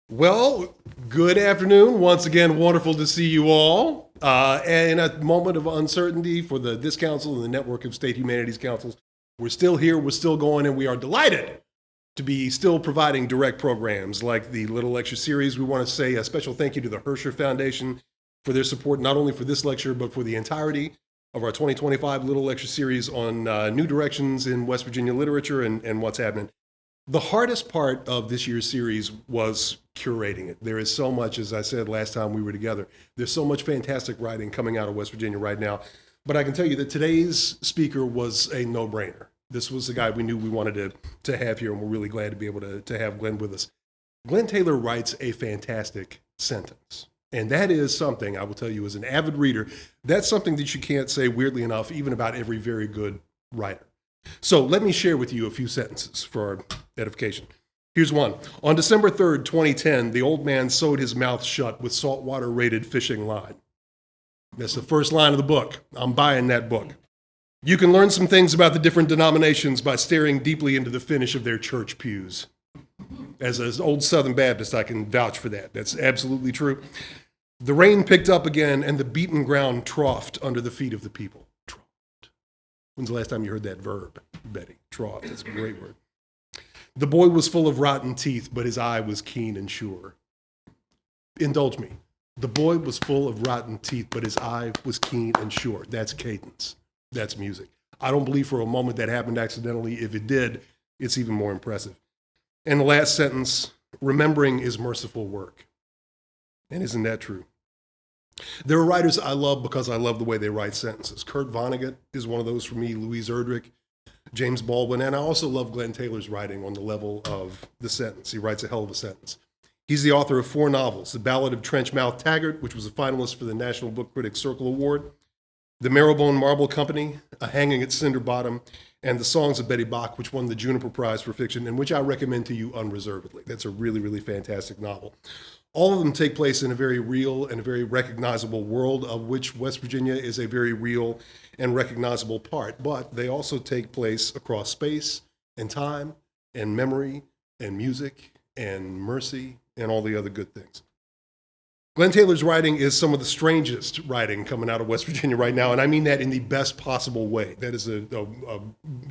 Well, good afternoon. Once again, wonderful to see you all. In a moment of uncertainty for this council and the network of state humanities councils, we're still here, we're still going, and we are delighted to be still providing direct programs like the Little Lecture Series. We want to say a special thank you to the Herscher Foundation for their support, not only for this lecture, but for the entirety of our 2025 Little Lecture Series on new directions in West Virginia literature and what's happening. The hardest part of this year's series was curating it. There is so much, as I said last time we were together, there's so much fantastic writing coming out of West Virginia right now. But I can tell you that today's speaker was a no-brainer. This was the guy we knew we wanted to have here, and we're really glad to be able to have Glenn with us. Glenn Taylor writes a fantastic sentence. And that is something, I will tell you as an avid reader, that's something that you can't say, weirdly enough, even about every very good writer. So let me share with you a few sentences for our edification. Here's one. On December 3rd, 2010, the old man sewed his mouth shut with saltwater-rated fishing line. That's the first line of the book. I'm buying that book. You can learn some things about the different denominations by staring deeply into the finish of their church pews. As an old Southern Baptist, I can vouch for that. That's absolutely true. The rain picked up again, and the beaten ground troughed under the feet of the people. When's the last time you heard that verb, Betty? Trough. That's a great word. The boy was full of rotten teeth, but his eye was keen and sure. Indulge me. The boy was full of rotten teeth, but his eye was keen and sure. That's cadence. That's music. I don't believe for a moment that happened accidentally. If it did, it's even more impressive. And the last sentence, remembering is merciful work. And isn't that true? There are writers I love because I love the way they write sentences. Kurt Vonnegut is one of those for me, Louise Erdrich, James Baldwin, and I also love Glenn Taylor's writing on the level of the sentence. He writes a hell of a sentence. He's the author of 4 novels, The Ballad of Trenchmouth Taggart, which was a finalist for the National Book Critics Circle Award, The Marrowbone Marble Company, A Hanging at Cinder Bottom, and The Songs of Betty Baach, which won the Juniper Prize for Fiction, and which I recommend to you unreservedly. That's a really, really fantastic novel. All of them take place in a very real and a very recognizable world, of which West Virginia is a very real and recognizable part. But they also take place across space and time and memory and music and mercy and all the other good things. Glenn Taylor's writing is some of the strangest writing coming out of West Virginia right now, and I mean that in the best possible way. That is a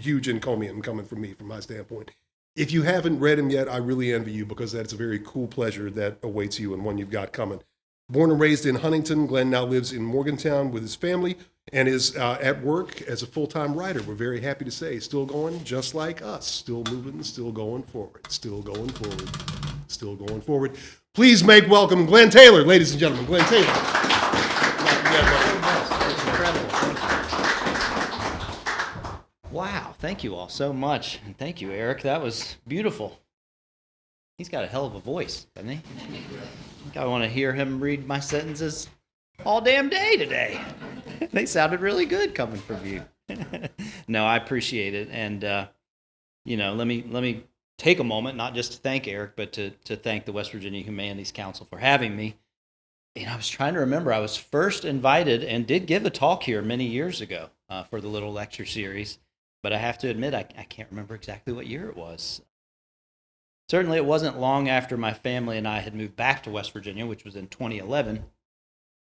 huge encomium coming from me, from my standpoint. If you haven't read him yet, I really envy you, because that's a very cool pleasure that awaits you and one you've got coming. Born and raised in Huntington, Glenn now lives in Morgantown with his family and is at work as a full-time writer. We're very happy to say, still going just like us, still moving, still going forward, still going forward, still going forward. Please make welcome Glenn Taylor, ladies and gentlemen. Glenn Taylor. It's incredible. Wow, thank you all so much. And thank you, Eric. That was beautiful. He's got a hell of a voice, doesn't he? I think I want to hear him read my sentences all damn day today. They sounded really good coming from you. No, I appreciate it. And, let me take a moment, not just to thank Eric, but to thank the West Virginia Humanities Council for having me. And I was trying to remember, I was first invited and did give a talk here many years ago for the Little Lecture Series. But I have to admit, I can't remember exactly what year it was. Certainly, it wasn't long after my family and I had moved back to West Virginia, which was in 2011.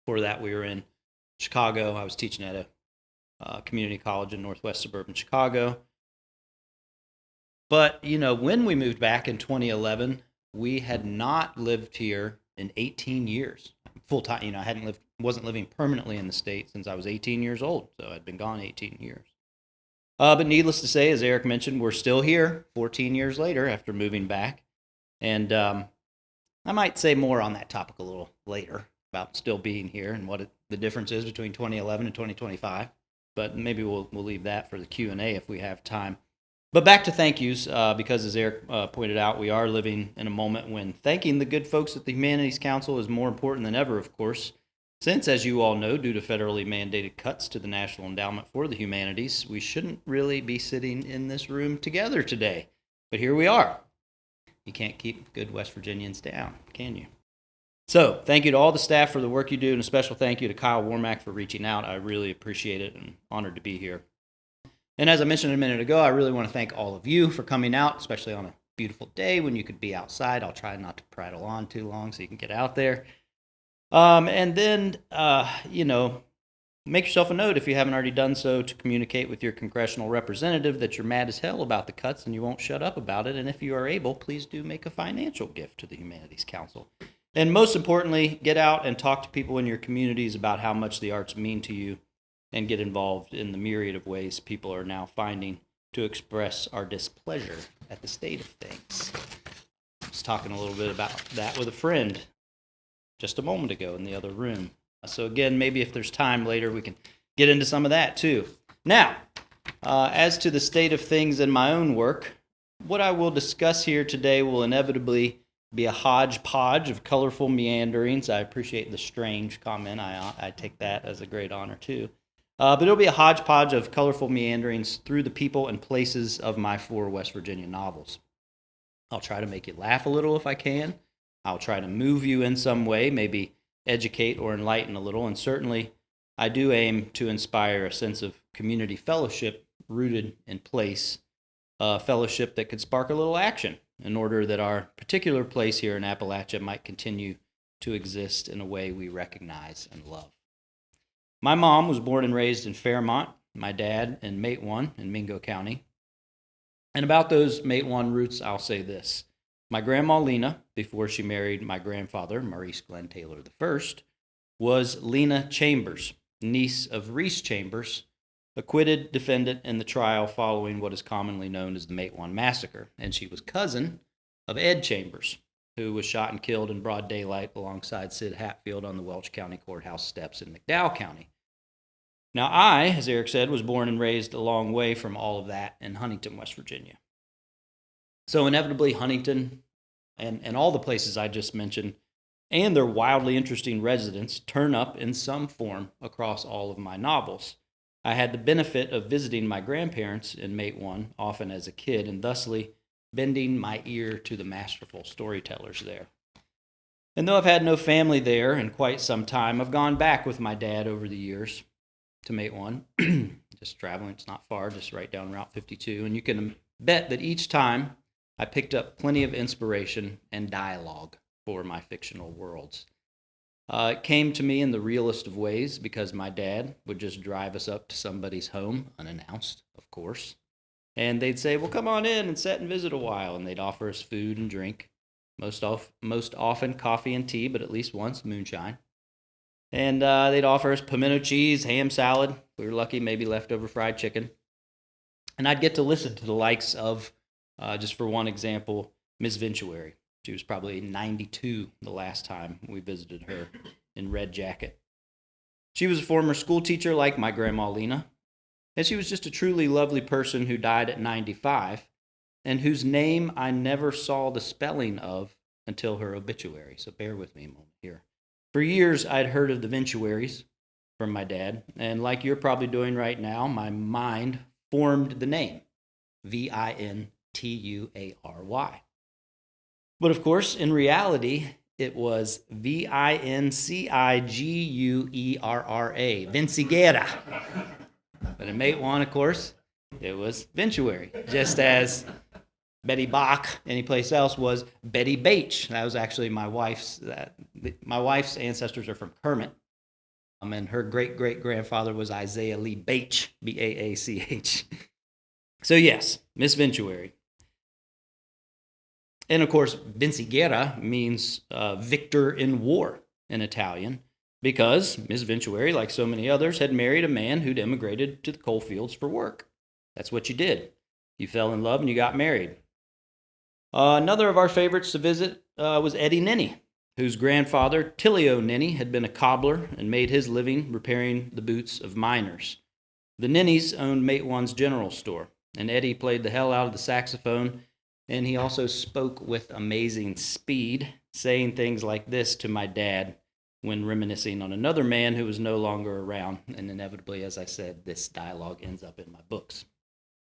Before that, we were in Chicago. I was teaching at a community college in northwest suburban Chicago. But, when we moved back in 2011, we had not lived here in 18 years. Full time, I wasn't living permanently in the state since I was 18 years old. So I'd been gone 18 years. But needless to say, as Eric mentioned, we're still here 14 years later after moving back. And I might say more on that topic a little later about still being here and what the difference is between 2011 and 2025. But maybe we'll leave that for the Q&A if we have time. But back to thank yous, because as Eric pointed out, we are living in a moment when thanking the good folks at the Humanities Council is more important than ever, of course. Since, as you all know, due to federally mandated cuts to the National Endowment for the Humanities, we shouldn't really be sitting in this room together today. But here we are. You can't keep good West Virginians down, can you? So, thank you to all the staff for the work you do, and a special thank you to Kyle Warmack for reaching out. I really appreciate it and honored to be here. And as I mentioned a minute ago, I really want to thank all of you for coming out, especially on a beautiful day when you could be outside. I'll try not to prattle on too long so you can get out there. And then, make yourself a note if you haven't already done so to communicate with your congressional representative that you're mad as hell about the cuts and you won't shut up about it. And if you are able, please do make a financial gift to the Humanities Council. And most importantly, get out and talk to people in your communities about how much the arts mean to you and get involved in the myriad of ways people are now finding to express our displeasure at the state of things. I was talking a little bit about that with a friend just a moment ago in the other room. So again, maybe if there's time later, we can get into some of that too. Now, as to the state of things in my own work, what I will discuss here today will inevitably be a hodgepodge of colorful meanderings. I appreciate the strange comment. I take that as a great honor too. But it'll be a hodgepodge of colorful meanderings through the people and places of my 4 West Virginia novels. I'll try to make you laugh a little if I can. I'll try to move you in some way, maybe educate or enlighten a little, and certainly I do aim to inspire a sense of community fellowship rooted in place, a fellowship that could spark a little action in order that our particular place here in Appalachia might continue to exist in a way we recognize and love. My mom was born and raised in Fairmont, my dad in Matewan in Mingo County. And about those Matewan roots, I'll say this. My grandma Lena, before she married my grandfather, Maurice Glenn Taylor I, was Lena Chambers, niece of Reese Chambers, acquitted defendant in the trial following what is commonly known as the Matewan Massacre. And she was cousin of Ed Chambers, who was shot and killed in broad daylight alongside Sid Hatfield on the Welch County Courthouse steps in McDowell County. Now I, as Eric said, was born and raised a long way from all of that in Huntington, West Virginia. So inevitably, Huntington and all the places I just mentioned and their wildly interesting residents turn up in some form across all of my novels. I had the benefit of visiting my grandparents in Matewan often as a kid and thusly bending my ear to the masterful storytellers there. And though I've had no family there in quite some time, I've gone back with my dad over the years to Matewan, just traveling. It's not far, just right down Route 52. And you can bet that each time I picked up plenty of inspiration and dialogue for my fictional worlds. It came to me in the realest of ways because my dad would just drive us up to somebody's home, unannounced, of course. And they'd say, well, come on in and sit and visit a while. And they'd offer us food and drink, most often coffee and tea, but at least once moonshine. And they'd offer us pimento cheese, ham salad. If we were lucky, maybe leftover fried chicken. And I'd get to listen to the likes of, just for one example, Miss Ventuary. She was probably 92 the last time we visited her in Red Jacket. She was a former school teacher like my grandma Lena, and she was just a truly lovely person who died at 95, and whose name I never saw the spelling of until her obituary. So bear with me a moment here. For years, I'd heard of the Ventuaries from my dad, and like you're probably doing right now, my mind formed the name, Vintuary. But of course, in reality, it was Vinciguerra, Vinciguerra. But in Matewan, of course, it was Ventuary, just as Betty Baach, anyplace else, was Betty Baach. That was actually my wife's ancestors are from Kermit, and her great-great-grandfather was Isaiah Lee Baach, B-A-A-C-H. So yes, Miss Ventuary. And of course, Vinciguerra means victor in war in Italian, because Miss Ventuary, like so many others, had married a man who'd immigrated to the coal fields for work. That's what you did. You fell in love and you got married. Another of our favorites to visit was Eddie Nenny, whose grandfather, Tillio Nenny, had been a cobbler and made his living repairing the boots of miners. The Nennys owned Matewan's General Store, and Eddie played the hell out of the saxophone, and he also spoke with amazing speed, saying things like this to my dad when reminiscing on another man who was no longer around. And inevitably, as I said, this dialogue ends up in my books.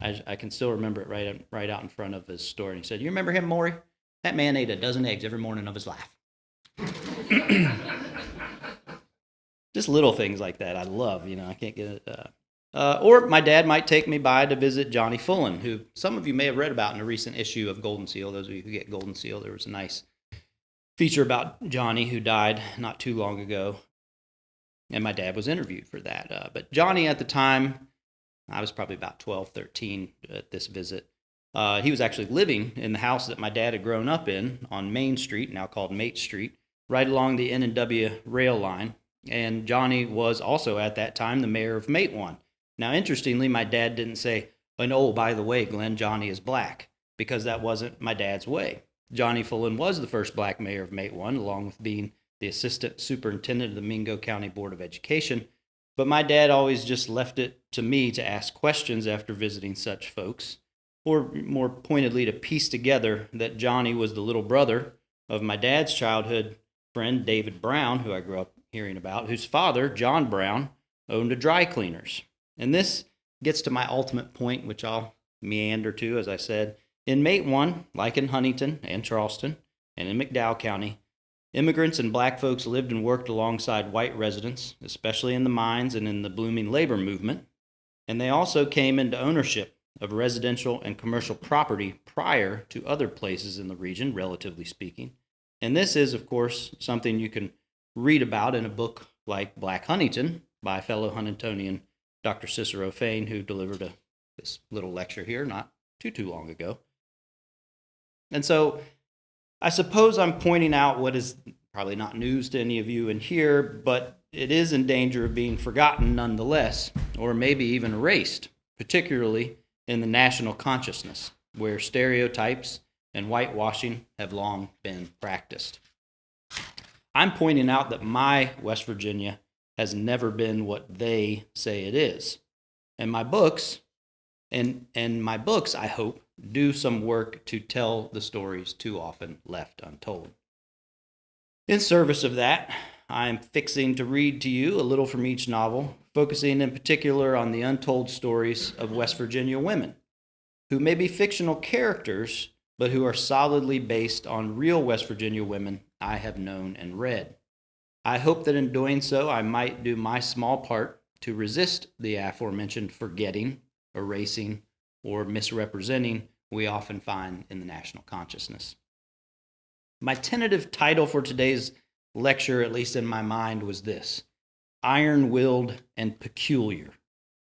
I can still remember it right out in front of his store. And he said, "You remember him, Maury? That man ate a dozen eggs every morning of his life." Just little things like that I love. I can't get it. Or my dad might take me by to visit Johnny Fullen, who some of you may have read about in a recent issue of Golden Seal. Those of you who get Golden Seal, there was a nice feature about Johnny, who died not too long ago. And my dad was interviewed for that. But Johnny, at the time, I was probably about 12, 13 at this visit. He was actually living in the house that my dad had grown up in on Main Street, now called Mate Street, right along the N&W rail line. And Johnny was also at that time the mayor of Mate One. Now, interestingly, my dad didn't say, and oh, by the way, Glenn, Johnny is black, because that wasn't my dad's way. Johnny Fullen was the first black mayor of Mate One, along with being the assistant superintendent of the Mingo County Board of Education. But my dad always just left it to me to ask questions after visiting such folks, or more pointedly, to piece together that Johnny was the little brother of my dad's childhood friend, David Brown, who I grew up hearing about, whose father, John Brown, owned a dry cleaners. And this gets to my ultimate point, which I'll meander to, as I said. In Mate One, like in Huntington and Charleston and in McDowell County, immigrants and black folks lived and worked alongside white residents, especially in the mines and in the blooming labor movement. And they also came into ownership of residential and commercial property prior to other places in the region, relatively speaking. And this is, of course, something you can read about in a book like Black Huntington by fellow Huntingtonian Dr. Cicero Fain, who delivered this little lecture here not too long ago. And so I suppose I'm pointing out what is probably not news to any of you in here, but it is in danger of being forgotten nonetheless, or maybe even erased, particularly in the national consciousness, where stereotypes and whitewashing have long been practiced. I'm pointing out that my West Virginia has never been what they say it is. And my books, I hope, do some work to tell the stories too often left untold. In service of that, I'm fixing to read to you a little from each novel, focusing in particular on the untold stories of West Virginia women, who may be fictional characters, but who are solidly based on real West Virginia women I have known and read. I hope that in doing so, I might do my small part to resist the aforementioned forgetting, erasing, or misrepresenting we often find in the national consciousness. My tentative title for today's lecture, at least in my mind, was this: Iron-Willed and Peculiar,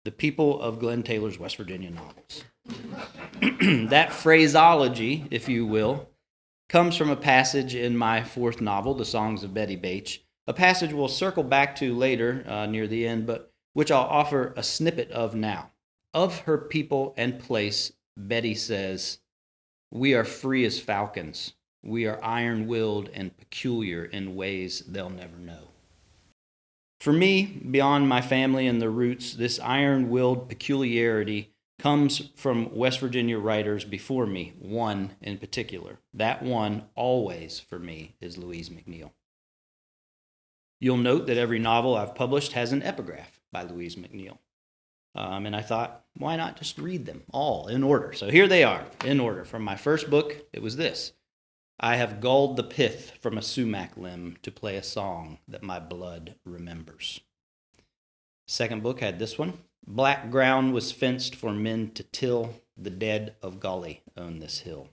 the People of Glenn Taylor's West Virginia Novels. That phraseology, if you will, comes from a passage in my fourth novel, The Songs of Betty Baach, a passage we'll circle back to later near the end, but which I'll offer a snippet of now. Of her people and place, Betty says, "We are free as falcons. We are iron-willed and peculiar in ways they'll never know." For me, beyond my family and the roots, this iron-willed peculiarity comes from West Virginia writers before me, one in particular. That one always, for me, is Louise McNeill. You'll note that every novel I've published has an epigraph by Louise McNeill. And I thought, why not just read them all in order? So here they are, in order. From my first book, it was this: I have gulled the pith from a sumac limb to play a song that my blood remembers. Second book had this one: Black ground was fenced for men to till, the dead of Gully own this hill.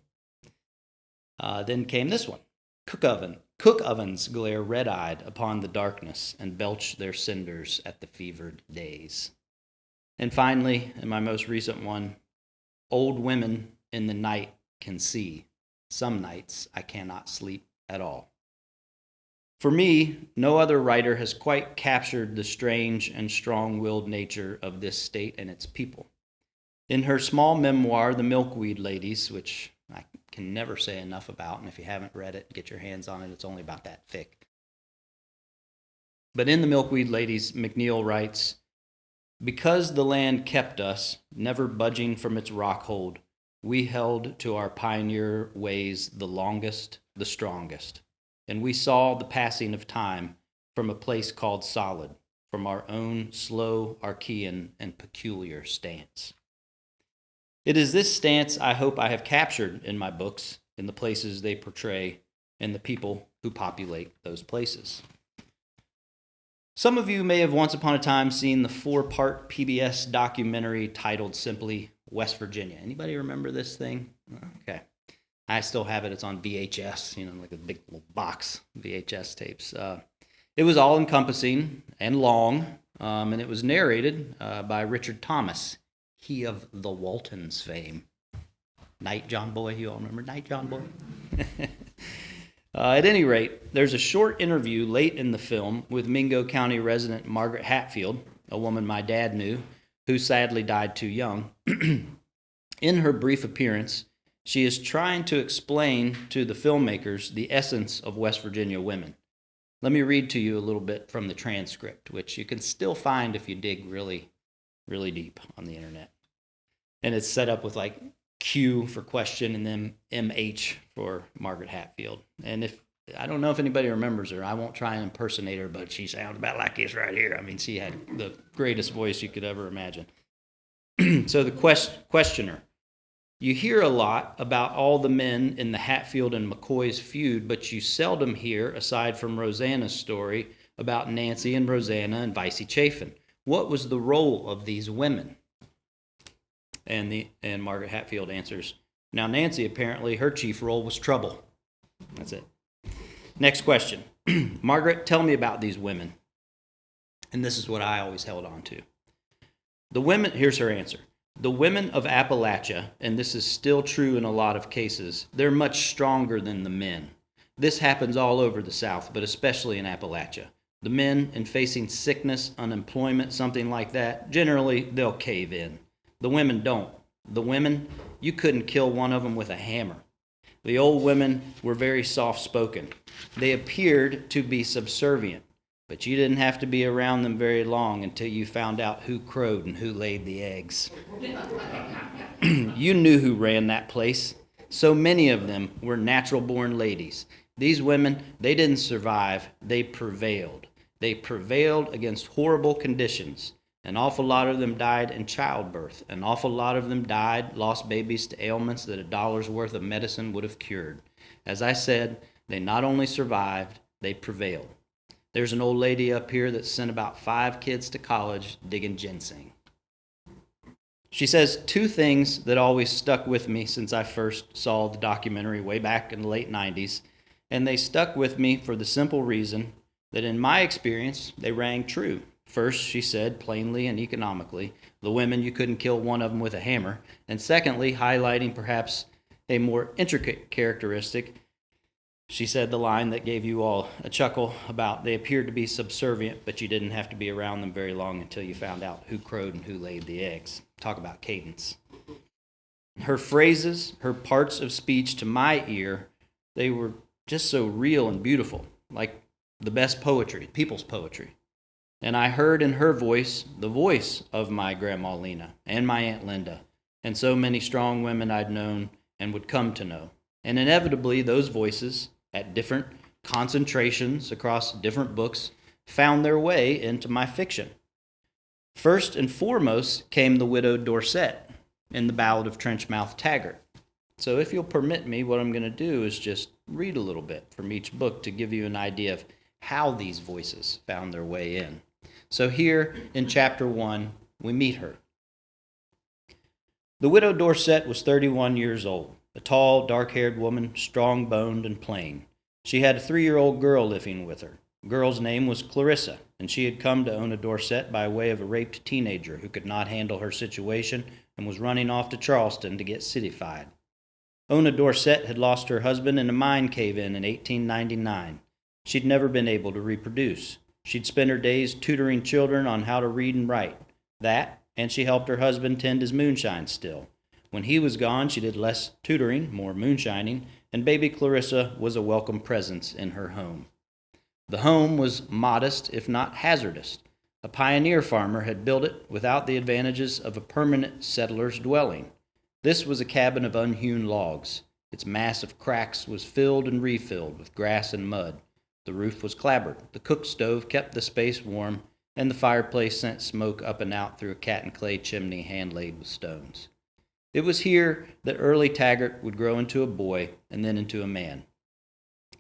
Then came this one: Cook ovens glare red-eyed upon the darkness and belch their cinders at the fevered days. And finally, in my most recent one, Old women in the night can see. Some nights I cannot sleep at all. For me, no other writer has quite captured the strange and strong-willed nature of this state and its people. In her small memoir, The Milkweed Ladies, which I can never say enough about, and if you haven't read it, get your hands on it. It's only about that thick. But in The Milkweed Ladies, McNeill writes, "Because the land kept us, never budging from its rockhold, we held to our pioneer ways the longest, the strongest, and we saw the passing of time from a place called solid, from our own slow, Archean, and peculiar stance." It is this stance I hope I have captured in my books, in the places they portray, and the people who populate those places. Some of you may have once upon a time seen the 4-part PBS documentary titled simply West Virginia. Anybody remember this thing? Okay. I still have it. It's on VHS, like a big little box VHS tapes. It was all-encompassing and long, and it was narrated by Richard Thomas, he of the Waltons fame. Night John Boy, you all remember Night John Boy? At any rate, there's a short interview late in the film with Mingo County resident Margaret Hatfield, a woman my dad knew, who sadly died too young. In her brief appearance, she is trying to explain to the filmmakers the essence of West Virginia women. Let me read to you a little bit from the transcript, which you can still find if you dig really, really deep on the internet. And it's set up with like Q for question and then MH for Margaret Hatfield. And I don't know if anybody remembers her. I won't try and impersonate her, but she sounds about like this right here. I mean, she had the greatest voice you could ever imagine. So the questioner, you hear a lot about all the men in the Hatfield and McCoy's feud, but you seldom hear, aside from Rosanna's story, about Nancy and Rosanna and Vicey Chafin. What was the role of these women? And Margaret Hatfield answers, now Nancy, apparently, her chief role was trouble. That's it. Next question. Margaret, tell me about these women. And this is what I always held on to. The women, here's her answer. The women of Appalachia, and this is still true in a lot of cases, they're much stronger than the men. This happens all over the South, but especially in Appalachia. The men, in facing sickness, unemployment, something like that, generally they'll cave in. The women don't. The women, you couldn't kill one of them with a hammer. The old women were very soft-spoken. They appeared to be subservient, but you didn't have to be around them very long until you found out who crowed and who laid the eggs. You knew who ran that place. So many of them were natural-born ladies. These women, they didn't survive, they prevailed. They prevailed against horrible conditions. An awful lot of them died in childbirth. An awful lot of them died, lost babies to ailments that $1's worth of medicine would have cured. As I said, they not only survived, they prevailed. There's an old lady up here that sent about 5 kids to college digging ginseng. She says 2 things that always stuck with me since I first saw the documentary way back in the late 90s, and they stuck with me for the simple reason that in my experience, they rang true. First, she said, plainly and economically, the women, you couldn't kill one of them with a hammer. And secondly, highlighting perhaps a more intricate characteristic, she said the line that gave you all a chuckle about they appeared to be subservient, but you didn't have to be around them very long until you found out who crowed and who laid the eggs. Talk about cadence. Her phrases, her parts of speech to my ear, they were just so real and beautiful, like the best poetry, people's poetry. And I heard in her voice the voice of my Grandma Lena and my Aunt Linda and so many strong women I'd known and would come to know. And inevitably, those voices, at different concentrations across different books, found their way into my fiction. First and foremost came the widowed Dorset in the Ballad of Trenchmouth Taggart. So if you'll permit me, what I'm going to do is just read a little bit from each book to give you an idea of how these voices found their way in. So here in chapter 1, we meet her. The widow Dorset was 31 years old, a tall, dark-haired woman, strong-boned and plain. She had a 3-year-old girl living with her. The girl's name was Clarissa, and she had come to own a Dorset by way of a raped teenager who could not handle her situation and was running off to Charleston to get cityfied. Ona Dorset had lost her husband in a mine cave-in 1899. She'd never been able to reproduce. She'd spent her days tutoring children on how to read and write. That, and she helped her husband tend his moonshine still. When he was gone, she did less tutoring, more moonshining, and baby Clarissa was a welcome presence in her home. The home was modest, if not hazardous. A pioneer farmer had built it without the advantages of a permanent settler's dwelling. This was a cabin of unhewn logs. Its mass of cracks was filled and refilled with grass and mud. The roof was clapboard. The cook stove kept the space warm, and the fireplace sent smoke up and out through a cat-and-clay chimney hand-laid with stones. It was here that early Taggart would grow into a boy and then into a man.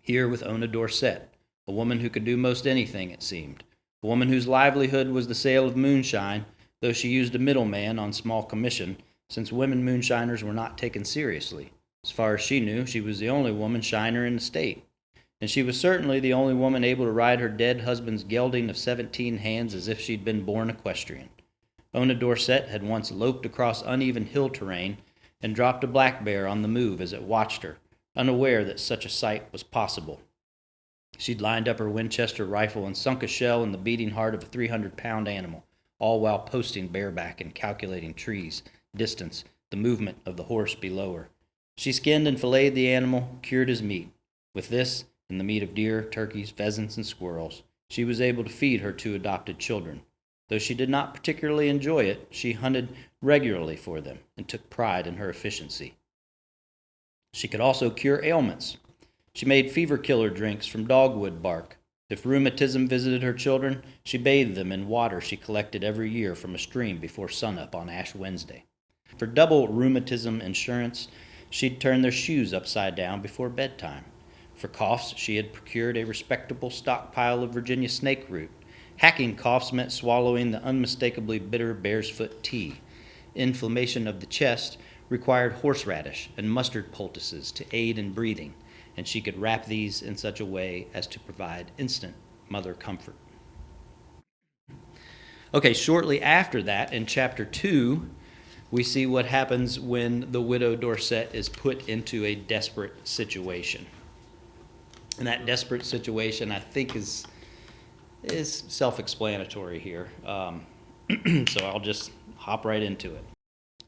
Here with Ona Dorset, a woman who could do most anything, it seemed. a woman whose livelihood was the sale of moonshine, though she used a middleman on small commission, since women moonshiners were not taken seriously. As far as she knew, she was the only woman shiner in the state, and she was certainly the only woman able to ride her dead husband's gelding of 17 hands as if she'd been born equestrian. Ona Dorset had once loped across uneven hill terrain and dropped a black bear on the move as it watched her, unaware that such a sight was possible. She'd lined up her Winchester rifle and sunk a shell in the beating heart of a 300-pound animal, all while posting bareback and calculating trees, distance, the movement of the horse below her. She skinned and filleted the animal, cured as meat. With this, and the meat of deer, turkeys, pheasants, and squirrels, she was able to feed her 2 adopted children. Though she did not particularly enjoy it, she hunted regularly for them and took pride in her efficiency. She could also cure ailments. She made fever-killer drinks from dogwood bark. If rheumatism visited her children, she bathed them in water she collected every year from a stream before sunup on Ash Wednesday. For double rheumatism insurance, she'd turn their shoes upside down before bedtime. For coughs, she had procured a respectable stockpile of Virginia snake root. Hacking coughs meant swallowing the unmistakably bitter bear's foot tea. Inflammation of the chest required horseradish and mustard poultices to aid in breathing, and she could wrap these in such a way as to provide instant mother comfort. Okay, shortly after that, in chapter 2, we see what happens when the widow Dorset is put into a desperate situation. And that desperate situation, I think, is self-explanatory here. So I'll just hop right into it.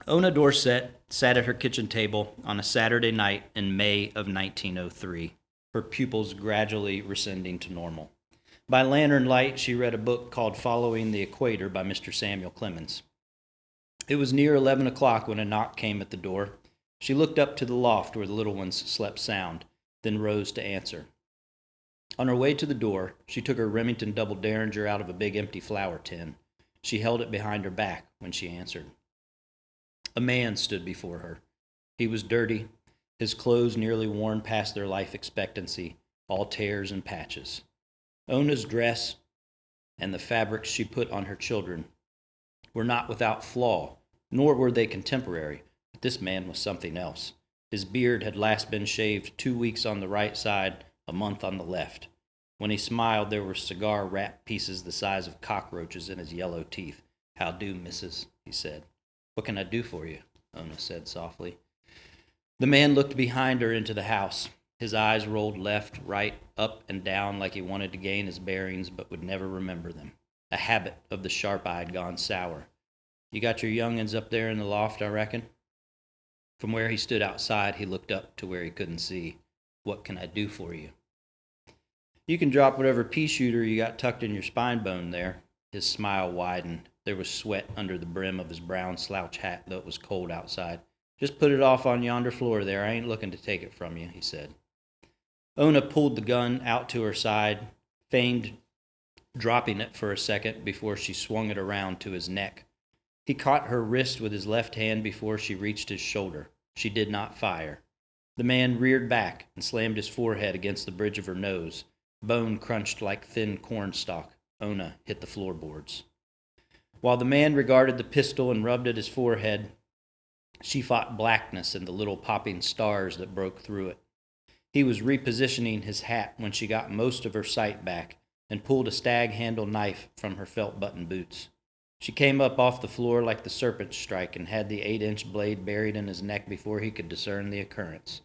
Ona Dorset sat at her kitchen table on a Saturday night in May of 1903, her pupils gradually rescinding to normal. By lantern light, she read a book called Following the Equator by Mr. Samuel Clemens. It was near 11 o'clock when a knock came at the door. She looked up to the loft where the little ones slept sound, then rose to answer. On her way to the door, she took her Remington double Derringer out of a big empty flour tin. She held it behind her back when she answered. A man stood before her. He was dirty, his clothes nearly worn past their life expectancy, all tears and patches. Ona's dress and the fabrics she put on her children were not without flaw, nor were they contemporary, but this man was something else. His beard had last been shaved 2 weeks on the right side, a month on the left. When he smiled, there were cigar-wrapped pieces the size of cockroaches in his yellow teeth. "How do, missus?" he said. "What can I do for you?" Ona said softly. The man looked behind her into the house. His eyes rolled left, right, up, and down like he wanted to gain his bearings but would never remember them. A habit of the sharp-eyed gone sour. "You got your young'uns up there in the loft, I reckon?" From where he stood outside, he looked up to where he couldn't see. "What can I do for you?" "You can drop whatever pea shooter you got tucked in your spine bone there." His smile widened. There was sweat under the brim of his brown slouch hat, though it was cold outside. "Just put it off on yonder floor there. I ain't looking to take it from you," he said. Ona pulled the gun out to her side, feigned dropping it for a second before she swung it around to his neck. He caught her wrist with his left hand before she reached his shoulder. She did not fire. The man reared back and slammed his forehead against the bridge of her nose. Bone crunched like thin cornstalk. Ona hit the floorboards. While the man regarded the pistol and rubbed at his forehead, she fought blackness and the little popping stars that broke through it. He was repositioning his hat when she got most of her sight back and pulled a stag-handle knife from her felt-button boots. She came up off the floor like the serpent strike and had the 8-inch blade buried in his neck before he could discern the occurrence.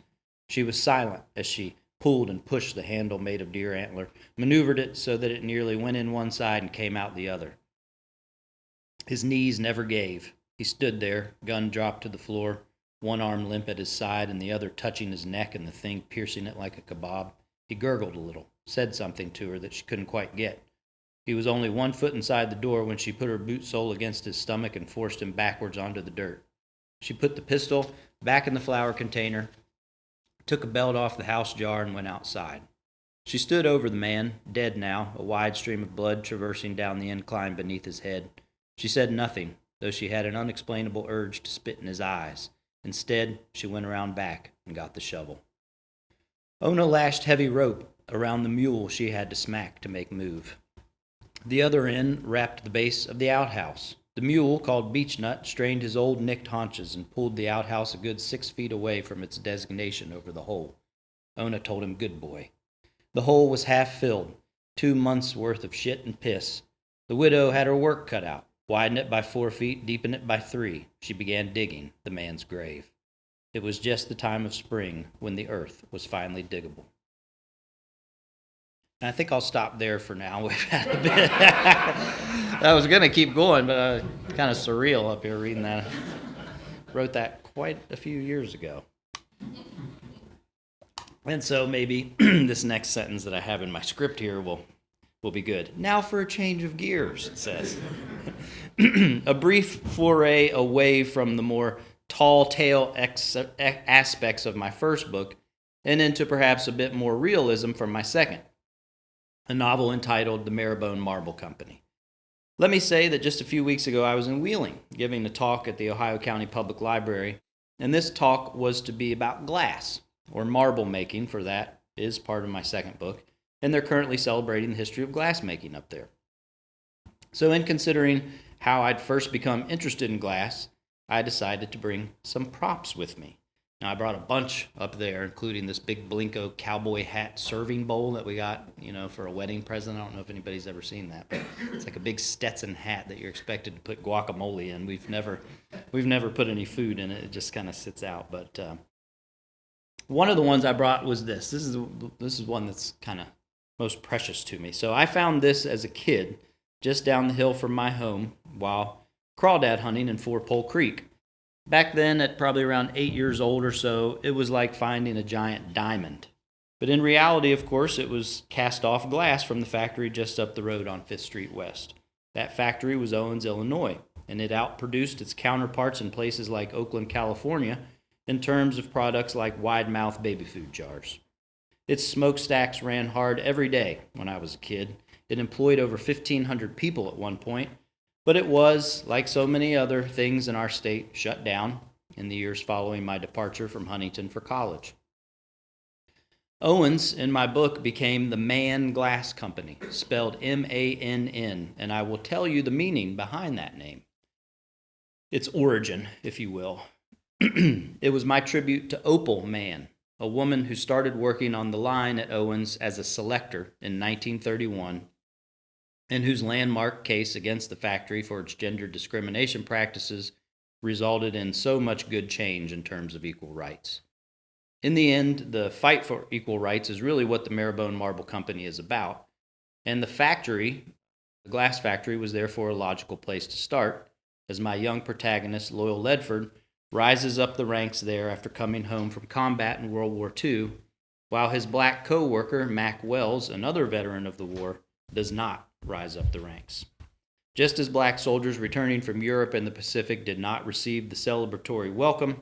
She was silent as she pulled and pushed the handle made of deer antler, maneuvered it so that it nearly went in one side and came out the other. His knees never gave. He stood there, gun dropped to the floor, one arm limp at his side and the other touching his neck and the thing piercing it like a kebab. He gurgled a little, said something to her that she couldn't quite get. He was only 1 foot inside the door when she put her boot sole against his stomach and forced him backwards onto the dirt. She put the pistol back in the flour container, took a belt off the house jar, and went outside. She stood over the man, dead now, a wide stream of blood traversing down the incline beneath his head. She said nothing, though she had an unexplainable urge to spit in his eyes. Instead, she went around back and got the shovel. Ona lashed heavy rope around the mule she had to smack to make move. The other end wrapped the base of the outhouse. The mule, called Beechnut, strained his old nicked haunches and pulled the outhouse a good 6 feet away from its designation over the hole. Ona told him, "Good boy." The hole was half filled, 2 months' worth of shit and piss. The widow had her work cut out. Widen it by 4 feet, deepen it by 3. She began digging the man's grave. It was just the time of spring when the earth was finally diggable. And I think I'll stop there for now. We've had a bit. I was going to keep going, but kind of surreal up here reading that. Wrote that quite a few years ago. And so maybe this next sentence that I have in my script here will be good. Now for a change of gears, it says. A brief foray away from the more tall tale aspects of my first book and into perhaps a bit more realism from my second, a novel entitled The Marrowbone Marble Company. Let me say that just a few weeks ago I was in Wheeling giving a talk at the Ohio County Public Library, and this talk was to be about glass, or marble making, for that is part of my second book, and they're currently celebrating the history of glass making up there. So in considering how I'd first become interested in glass, I decided to bring some props with me. Now, I brought a bunch up there, including this big Blinko cowboy hat serving bowl that we got, for a wedding present. I don't know if anybody's ever seen that, but it's like a big Stetson hat that you're expected to put guacamole in. We've never put any food in it. It just kind of sits out. But one of the ones I brought was this. This is one that's kind of most precious to me. So I found this as a kid just down the hill from my home while crawdad hunting in Four Pole Creek. Back then, at probably around 8 years old or so, it was like finding a giant diamond. But in reality, of course, it was cast-off glass from the factory just up the road on 5th Street West. That factory was Owens, Illinois, and it outproduced its counterparts in places like Oakland, California, in terms of products like wide-mouth baby food jars. Its smokestacks ran hard every day when I was a kid. It employed over 1,500 people at one point, but it was, like so many other things in our state, shut down in the years following my departure from Huntington for college. Owens, in my book, became the Mann Glass Company, spelled M-A-N-N, and I will tell you the meaning behind that name. Its origin, if you will. It was my tribute to Opal Mann, a woman who started working on the line at Owens as a selector in 1931, and whose landmark case against the factory for its gender discrimination practices resulted in so much good change in terms of equal rights. In the end, the fight for equal rights is really what the Marrowbone Marble Company is about, and the glass factory, was therefore a logical place to start, as my young protagonist, Loyal Ledford, rises up the ranks there after coming home from combat in World War II, while his black co-worker, Mac Wells, another veteran of the war, does not rise up the ranks. Just as black soldiers returning from Europe and the Pacific did not receive the celebratory welcome,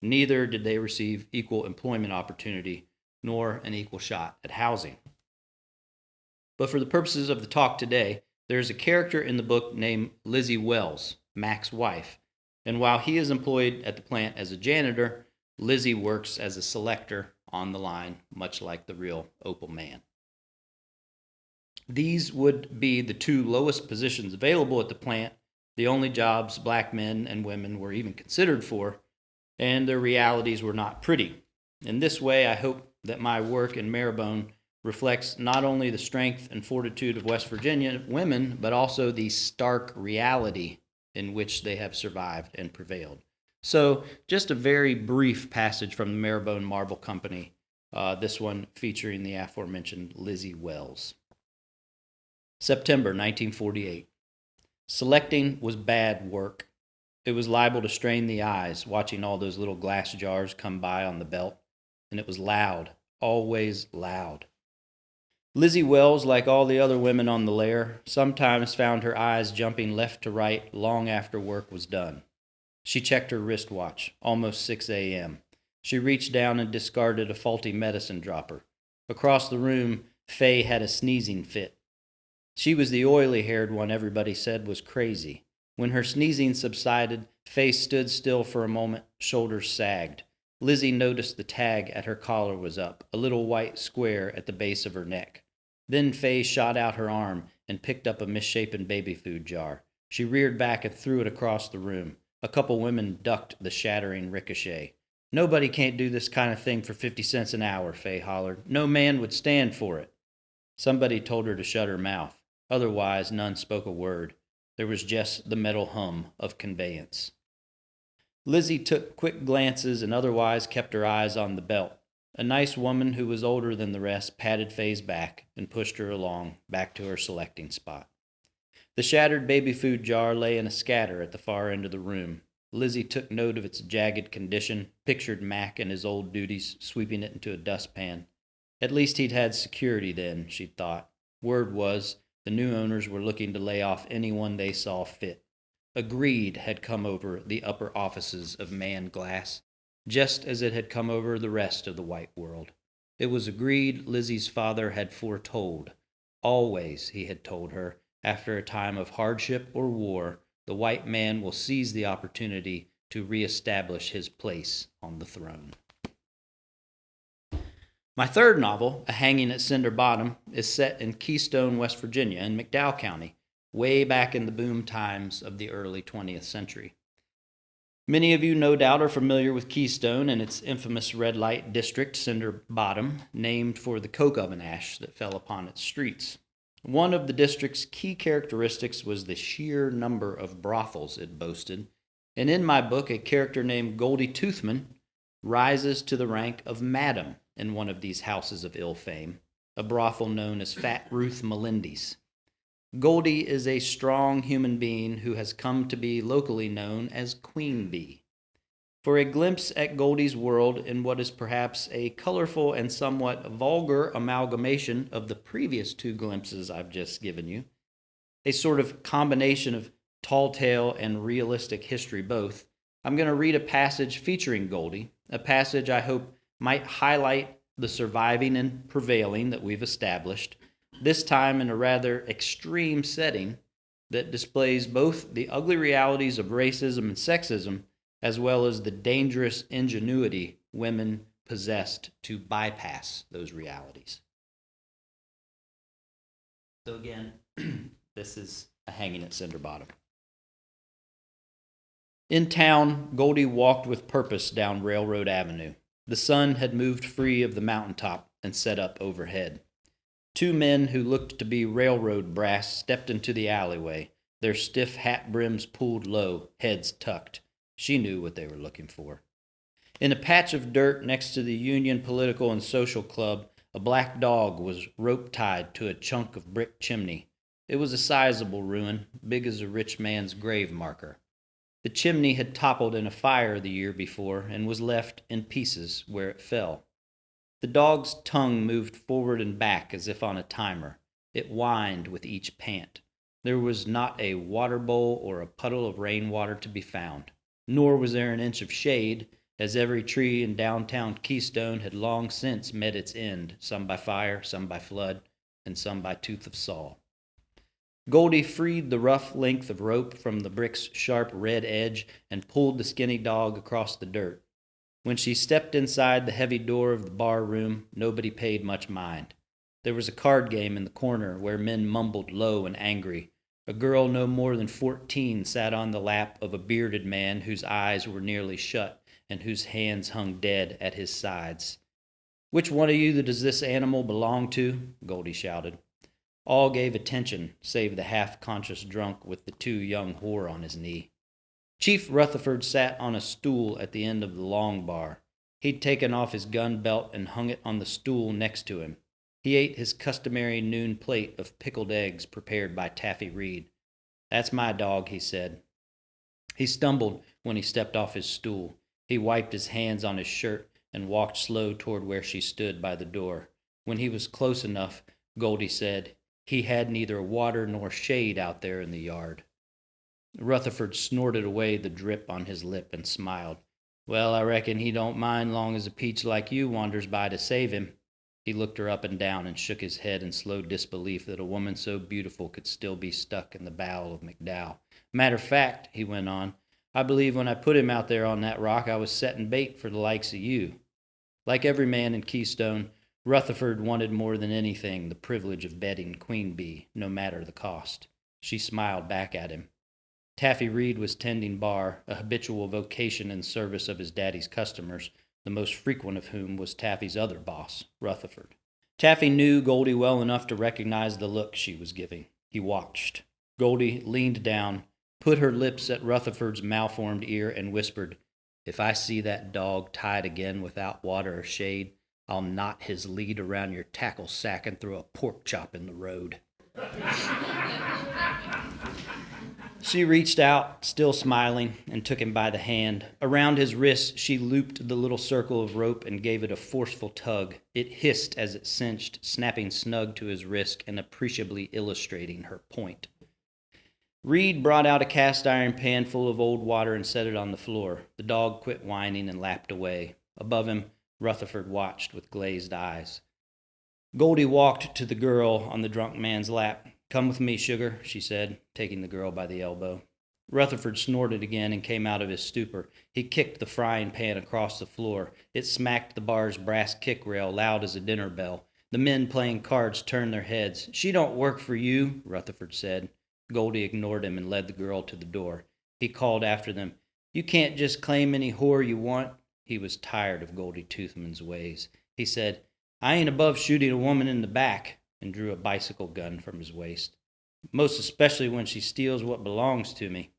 neither did they receive equal employment opportunity, nor an equal shot at housing. But for the purposes of the talk today, there's a character in the book named Lizzie Wells, Mac's wife, and while he is employed at the plant as a janitor, Lizzie works as a selector on the line, much like the real Opal Man. These would be the 2 lowest positions available at the plant, the only jobs black men and women were even considered for, and their realities were not pretty. In this way, I hope that my work in Marrowbone reflects not only the strength and fortitude of West Virginia women, but also the stark reality in which they have survived and prevailed. So, just a very brief passage from the Marrowbone Marble Company, this one featuring the aforementioned Lizzie Wells. September 1948. Selecting was bad work. It was liable to strain the eyes, watching all those little glass jars come by on the belt, and it was loud, always loud. Lizzie Wells, like all the other women on the lair, sometimes found her eyes jumping left to right long after work was done. She checked her wristwatch, almost 6 a.m. She reached down and discarded a faulty medicine dropper. Across the room, Fay had a sneezing fit. She was the oily-haired one everybody said was crazy. When her sneezing subsided, Fay stood still for a moment, shoulders sagged. Lizzie noticed the tag at her collar was up, a little white square at the base of her neck. Then Fay shot out her arm and picked up a misshapen baby food jar. She reared back and threw it across the room. A couple women ducked the shattering ricochet. "Nobody can't do this kind of thing for 50 cents an hour," Fay hollered. "No man would stand for it." Somebody told her to shut her mouth. Otherwise, none spoke a word. There was just the metal hum of conveyance. Lizzie took quick glances and otherwise kept her eyes on the belt. A nice woman who was older than the rest patted Fay's back and pushed her along, back to her selecting spot. The shattered baby food jar lay in a scatter at the far end of the room. Lizzie took note of its jagged condition, pictured Mac and his old duties, sweeping it into a dustpan. At least he'd had security then, she'd thought. Word was, the new owners were looking to lay off anyone they saw fit. A greed had come over the upper offices of Man Glass, just as it had come over the rest of the white world. It was a greed Lizzie's father had foretold. Always, he had told her, after a time of hardship or war, the white man will seize the opportunity to reestablish his place on the throne. My third novel, A Hanging at Cinder Bottom, is set in Keystone, West Virginia, in McDowell County, way back in the boom times of the early 20th century. Many of you no doubt are familiar with Keystone and its infamous red light district, Cinder Bottom, named for the coke oven ash that fell upon its streets. One of the district's key characteristics was the sheer number of brothels it boasted, and in my book, a character named Goldie Toothman rises to the rank of madam in one of these houses of ill fame, a brothel known as Fat Ruth Melindy's. Goldie is a strong human being who has come to be locally known as Queen Bee. For a glimpse at Goldie's world in what is perhaps a colorful and somewhat vulgar amalgamation of the previous two glimpses I've just given you, a sort of combination of tall tale and realistic history both, I'm going to read a passage featuring Goldie, a passage I hope might highlight the surviving and prevailing that we've established, this time in a rather extreme setting that displays both the ugly realities of racism and sexism, as well as the dangerous ingenuity women possessed to bypass those realities. So again, this is A Hanging at Cinder Bottom. In town, Goldie walked with purpose down Railroad Avenue. The sun had moved free of the mountaintop and set up overhead. Two men who looked to be railroad brass stepped into the alleyway, their stiff hat brims pulled low, heads tucked. She knew what they were looking for. In a patch of dirt next to the Union Political and Social Club, a black dog was rope-tied to a chunk of brick chimney. It was a sizable ruin, big as a rich man's grave marker. The chimney had toppled in a fire the year before and was left in pieces where it fell. The dog's tongue moved forward and back as if on a timer. It whined with each pant. There was not a water bowl or a puddle of rainwater to be found, nor was there an inch of shade, as every tree in downtown Keystone had long since met its end, some by fire, some by flood, and some by tooth of saw. Goldie freed the rough length of rope from the brick's sharp red edge and pulled the skinny dog across the dirt. When she stepped inside the heavy door of the bar room, nobody paid much mind. There was a card game in the corner where men mumbled low and angry. A girl no more than 14 sat on the lap of a bearded man whose eyes were nearly shut and whose hands hung dead at his sides. "Which one of you does this animal belong to?" Goldie shouted. All gave attention, save the half-conscious drunk with the two young whore on his knee. Chief Rutherford sat on a stool at the end of the long bar. He'd taken off his gun belt and hung it on the stool next to him. He ate his customary noon plate of pickled eggs prepared by Taffy Reed. "That's my dog," he said. He stumbled when he stepped off his stool. He wiped his hands on his shirt and walked slow toward where she stood by the door. When he was close enough, Goldie said, "He had neither water nor shade out there in the yard." Rutherford snorted away the drip on his lip and smiled. "Well, I reckon he don't mind long as a peach like you wanders by to save him." He looked her up and down and shook his head in slow disbelief that a woman so beautiful could still be stuck in the bowel of McDowell. "Matter of fact," he went on, "I believe when I put him out there on that rock, I was setting bait for the likes of you." Like every man in Keystone, Rutherford wanted more than anything the privilege of bedding Queen Bee, no matter the cost. She smiled back at him. Taffy Reed was tending bar, a habitual vocation in service of his daddy's customers, the most frequent of whom was Taffy's other boss, Rutherford. Taffy knew Goldie well enough to recognize the look she was giving. He watched. Goldie leaned down, put her lips at Rutherford's malformed ear, and whispered, "If I see that dog tied again without water or shade, I'll knot his lead around your tackle sack and throw a pork chop in the road." She reached out, still smiling, and took him by the hand. Around his wrist, she looped the little circle of rope and gave it a forceful tug. It hissed as it cinched, snapping snug to his wrist and appreciably illustrating her point. Reed brought out a cast-iron pan full of old water and set it on the floor. The dog quit whining and lapped away. Above him, Rutherford watched with glazed eyes. Goldie walked to the girl on the drunk man's lap. "Come with me, sugar," she said, taking the girl by the elbow. Rutherford snorted again and came out of his stupor. He kicked the frying pan across the floor. It smacked the bar's brass kick rail loud as a dinner bell. The men playing cards turned their heads. "She don't work for you," Rutherford said. Goldie ignored him and led the girl to the door. He called after them, "You can't just claim any whore you want." He was tired of Goldie Toothman's ways. He said, "I ain't above shooting a woman in the back," and drew a bicycle gun from his waist. "Most especially when she steals what belongs to me."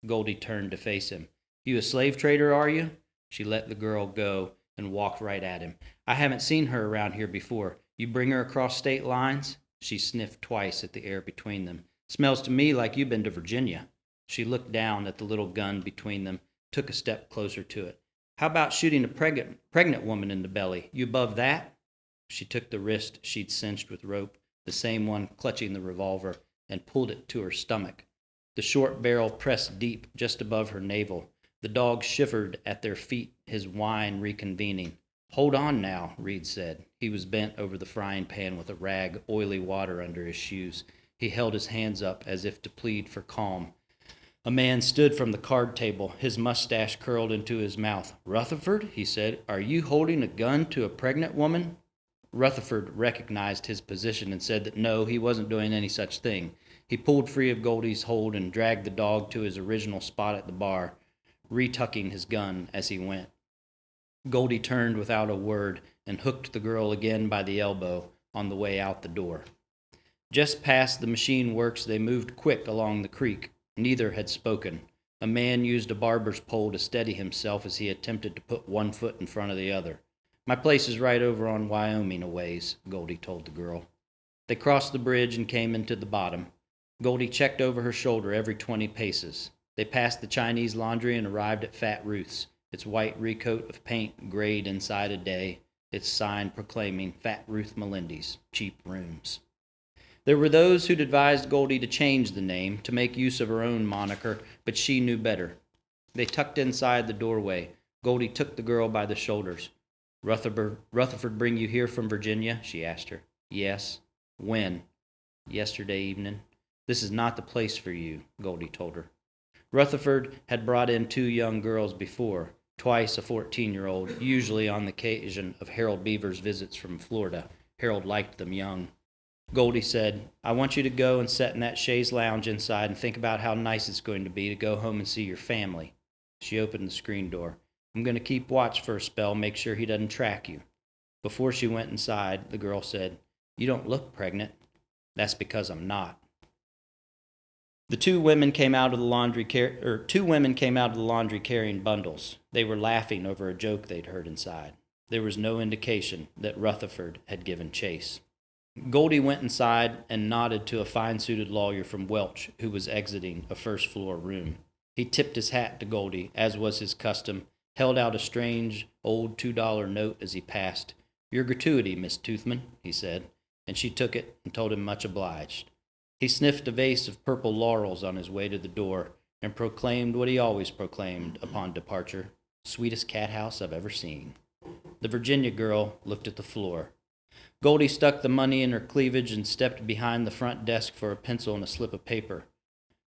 Goldie turned to face him. "You a slave trader, are you?" She let the girl go and walked right at him. "I haven't seen her around here before. You bring her across state lines?" She sniffed twice at the air between them. "Smells to me like you've been to Virginia." She looked down at the little gun between them, took a step closer to it. "How about shooting a pregnant woman in the belly? You above that?" She took the wrist she'd cinched with rope, the same one clutching the revolver, and pulled it to her stomach. The short barrel pressed deep just above her navel. The dog shivered at their feet, his whine reconvening. "Hold on now," Reed said. He was bent over the frying pan with a rag, oily water under his shoes. He held his hands up as if to plead for calm. A man stood from the card table, his mustache curled into his mouth. "Rutherford," he said, "are you holding a gun to a pregnant woman?" Rutherford recognized his position and said that no, he wasn't doing any such thing. He pulled free of Goldie's hold and dragged the dog to his original spot at the bar, retucking his gun as he went. Goldie turned without a word and hooked the girl again by the elbow on the way out the door. Just past the machine works, they moved quick along the creek. Neither had spoken. A man used a barber's pole to steady himself as he attempted to put one foot in front of the other. "My place is right over on Wyoming a ways," Goldie told the girl. They crossed the bridge and came into the bottom. Goldie checked over her shoulder every 20 paces. They passed the Chinese laundry and arrived at Fat Ruth's, its white recoat of paint grayed inside a day, its sign proclaiming Fat Ruth Melindy's cheap rooms. There were those who'd advised Goldie to change the name, to make use of her own moniker, but she knew better. They tucked inside the doorway. Goldie took the girl by the shoulders. Rutherford bring you here from Virginia?" she asked her. "Yes." "When?" "Yesterday evening." "This is not the place for you," Goldie told her. Rutherford had brought in 2 young girls before, twice a 14-year-old, usually on the occasion of Harold Beaver's visits from Florida. Harold liked them young. Goldie said, "I want you to go and sit in that chaise lounge inside and think about how nice it's going to be to go home and see your family." She opened the screen door. "I'm going to keep watch for a spell, make sure he doesn't track you." Before she went inside, the girl said, "You don't look pregnant." "That's because I'm not." Two women came out of the laundry carrying bundles. They were laughing over a joke they'd heard inside. There was no indication that Rutherford had given chase. Goldie went inside and nodded to a fine-suited lawyer from Welch who was exiting a first-floor room. He tipped his hat to Goldie, as was his custom, held out a strange old $2 note as he passed. "Your gratuity, Miss Toothman," he said, and she took it and told him much obliged. He sniffed a vase of purple laurels on his way to the door and proclaimed what he always proclaimed upon departure, "Sweetest cat house I've ever seen." The Virginia girl looked at the floor. Goldie stuck the money in her cleavage and stepped behind the front desk for a pencil and a slip of paper.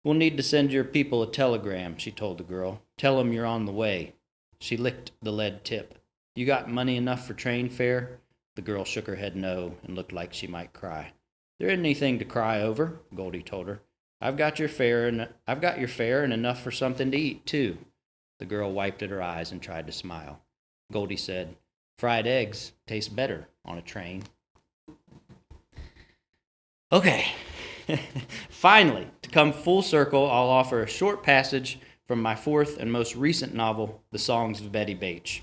"We'll need to send your people a telegram," she told the girl. "Tell them you're on the way." She licked the lead tip. "You got money enough for train fare?" The girl shook her head no and looked like she might cry. There isn't anything to cry over, Goldie told her. I've got your fare and enough for something to eat, too. The girl wiped at her eyes and tried to smile. Goldie said, fried eggs taste better on a train. Okay, finally, to come full circle, I'll offer a short passage from my fourth and most recent novel, The Songs of Betty Baach.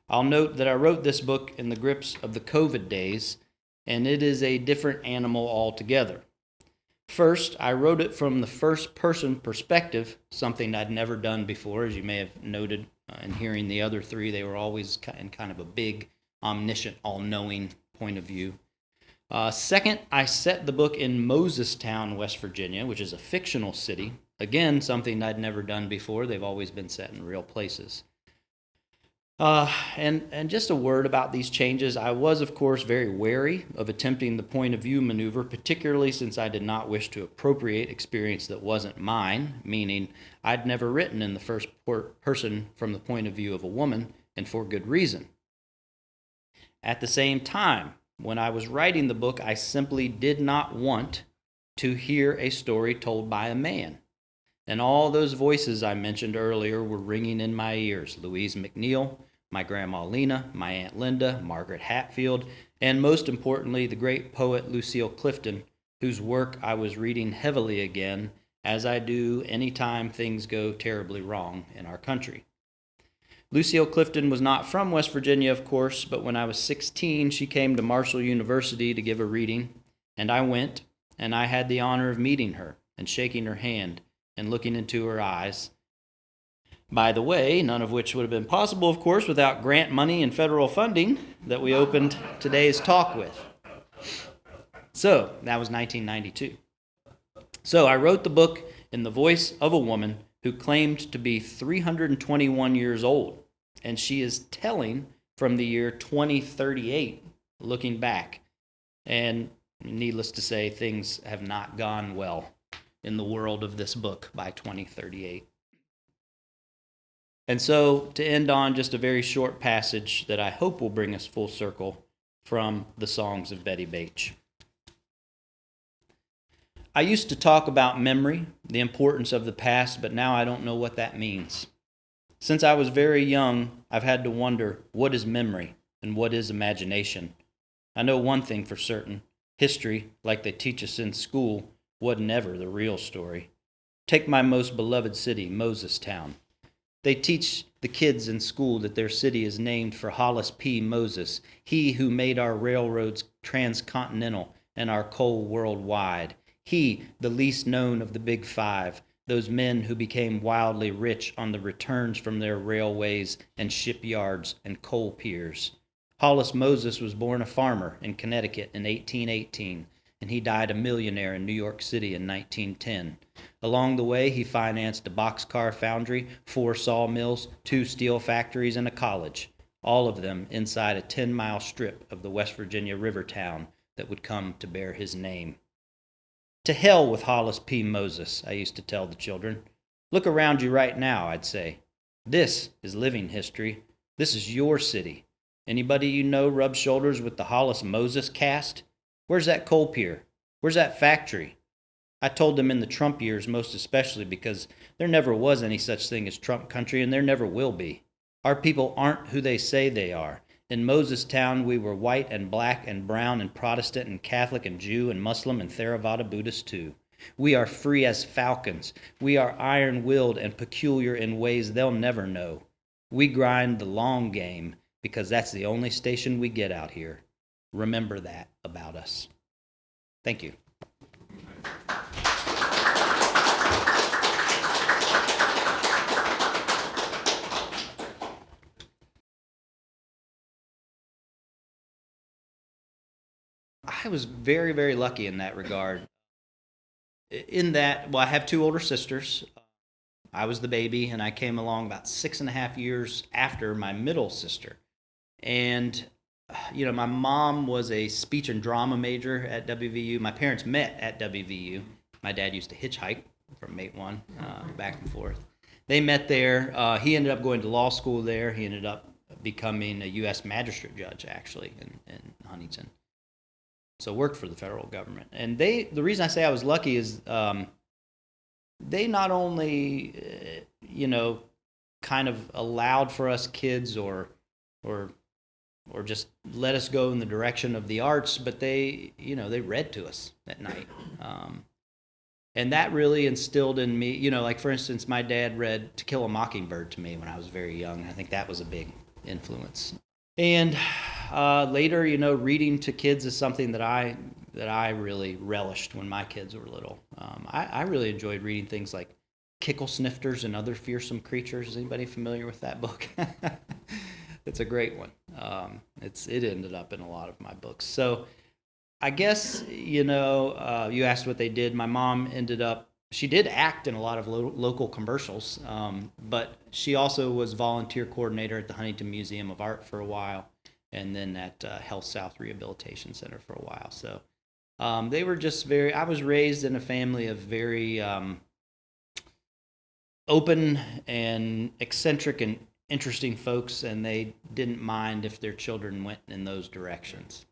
I'll note that I wrote this book in the grips of the COVID days, and it is a different animal altogether. First, I wrote it from the first-person perspective, something I'd never done before. As you may have noted in hearing the other three, they were always in kind of a big, omniscient, all-knowing point of view. Second, I set the book in Mosestown, West Virginia, which is a fictional city. Again, something I'd never done before. They've always been set in real places. And just a word about these changes. I was, of course, very wary of attempting the point of view maneuver, particularly since I did not wish to appropriate experience that wasn't mine, meaning I'd never written in the first person from the point of view of a woman, and for good reason. At the same time, when I was writing the book, I simply did not want to hear a story told by a man. And all those voices I mentioned earlier were ringing in my ears. Louise McNeil, my Grandma Lena, my Aunt Linda, Margaret Hatfield, and most importantly, the great poet Lucille Clifton, whose work I was reading heavily again, as I do any time things go terribly wrong in our country. Lucille Clifton was not from West Virginia, of course, but when I was 16, she came to Marshall University to give a reading, and I went, and I had the honor of meeting her and shaking her hand and looking into her eyes. By the way, none of which would have been possible, of course, without grant money and federal funding that we opened today's talk with. So, that was 1992. So, I wrote the book in the voice of a woman who claimed to be 321 years old, and she is telling from the year 2038, looking back. And needless to say, things have not gone well in the world of this book by 2038. And so, to end on just a very short passage that I hope will bring us full circle from the Songs of Betty Baach. I used to talk about memory, the importance of the past, but now I don't know what that means. Since I was very young, I've had to wonder, what is memory and what is imagination? I know one thing for certain. History, like they teach us in school, wasn't ever the real story. Take my most beloved city, Mosestown. They teach the kids in school that their city is named for Hollis P. Moses, he who made our railroads transcontinental and our coal worldwide. He, the least known of the Big Five, those men who became wildly rich on the returns from their railways and shipyards and coal piers. Hollis Moses was born a farmer in Connecticut in 1818, and he died a millionaire in New York City in 1910. Along the way, he financed a boxcar foundry, 4 sawmills, 2 steel factories, and a college, all of them inside a 10-mile strip of the West Virginia river town that would come to bear his name. To hell with Hollis P. Moses, I used to tell the children. Look around you right now, I'd say. This is living history. This is your city. Anybody you know rub shoulders with the Hollis Moses cast? Where's that coal pier? Where's that factory? I told them in the Trump years most especially because there never was any such thing as Trump country and there never will be. Our people aren't who they say they are. In Mosestown, we were white and black and brown and Protestant and Catholic and Jew and Muslim and Theravada Buddhist too. We are free as falcons. We are iron-willed and peculiar in ways they'll never know. We grind the long game because that's the only station we get out here. Remember that about us. Thank you. I was very, very lucky in that regard. In that, well, I have 2 older sisters. I was the baby, and I came along about 6.5 years after my middle sister. And, you know, my mom was a speech and drama major at WVU. My parents met at WVU. My dad used to hitchhike from Mate 1 back and forth. They met there. He ended up going to law school there. He ended up becoming a U.S. magistrate judge, actually, in Huntington. So worked for the federal government. And the reason I say I was lucky is they not only, kind of allowed for us kids or just let us go in the direction of the arts, but they read to us at night. And that really instilled in me, like for instance, my dad read To Kill a Mockingbird to me when I was very young. I think that was a big influence. And later, reading to kids is something that I really relished when my kids were little. I really enjoyed reading things like Kickle Snifters and Other Fearsome Creatures. Is anybody familiar with that book? It's a great one. It ended up in a lot of my books. So I guess, you asked what they did. My mom she did act in a lot of local commercials, but she also was volunteer coordinator at the Huntington Museum of Art for a while, and then at Health South Rehabilitation Center for a while. So they were just I was raised in a family of very open and eccentric and interesting folks, and they didn't mind if their children went in those directions.